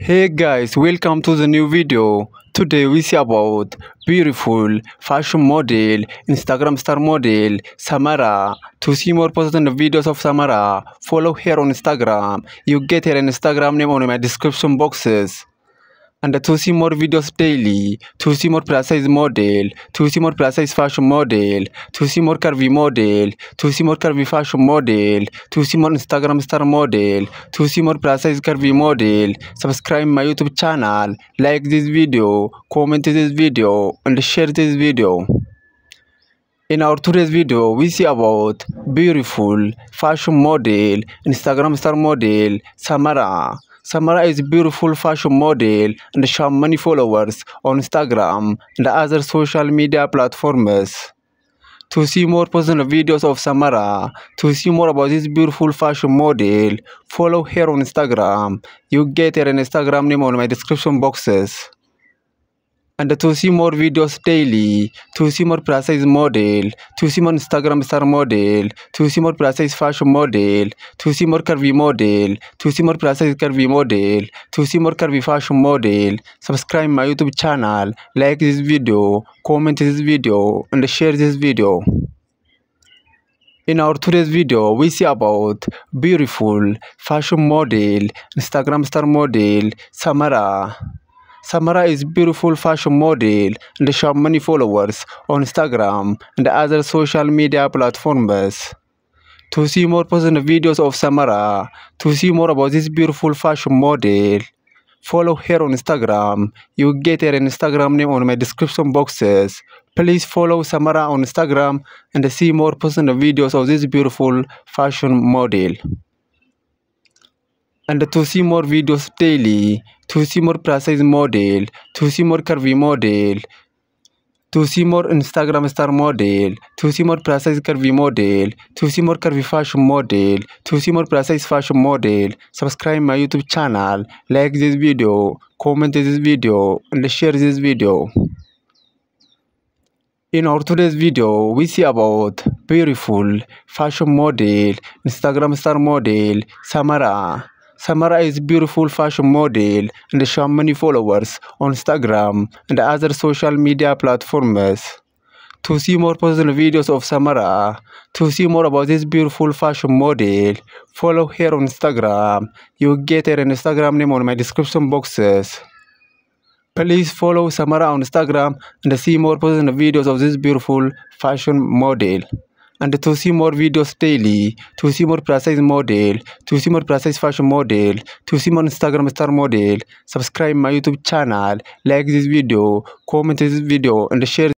Hey guys, welcome to the new video. Today we see about beautiful fashion model, Instagram star model, Samara. To see more positive videos of Samara, follow her on Instagram. You get her Instagram name on my description boxes. And to see more videos daily, to see more plus size model, to see more plus size fashion model, to see more curvy model, to see more curvy fashion model, to see more Instagram star model, to see more plus size curvy model, subscribe my YouTube channel, like this video, comment this video, and share this video. In our today's video, we see about beautiful fashion model, Instagram star model, Samara. Samara is a beautiful fashion model and she has many followers on Instagram and other social media platforms. To see more personal videos of Samara, to see more about this beautiful fashion model, follow her on Instagram. You get her Instagram name on my description boxes. And to see more videos daily, to see more plus size model, to see more Instagram star model, to see more plus size fashion model, to see more curvy model, to see more plus size curvy model, to see more curvy fashion model, subscribe my YouTube channel, like this video, comment this video, and share this video. In our today's video, we see about beautiful fashion model, Instagram star model, Samara. Samara is a beautiful fashion model and she has many followers on Instagram and other social media platforms. To see more positive videos of Samara, to see more about this beautiful fashion model, follow her on Instagram. You get her Instagram name on my description boxes. Please follow Samara on Instagram and see more positive videos of this beautiful fashion model. And to see more videos daily, to see more plus size model, to see more curvy model, to see more Instagram star model, to see more plus size curvy model, to see more curvy fashion model, to see more plus size fashion model, subscribe my YouTube channel, like this video, comment this video, and share this video. In our today's video, we see about beautiful fashion model, Instagram star model, Samara. Samara is a beautiful fashion model and she has many followers on Instagram and other social media platforms. To see more personal videos of Samara, to see more about this beautiful fashion model, follow her on Instagram. You get her Instagram name on my description boxes. Please follow Samara on Instagram and see more personal videos of this beautiful fashion model. And to see more videos daily, to see more plus size model, to see more plus size fashion model, to see more Instagram star model, subscribe my YouTube channel, like this video, comment this video, and share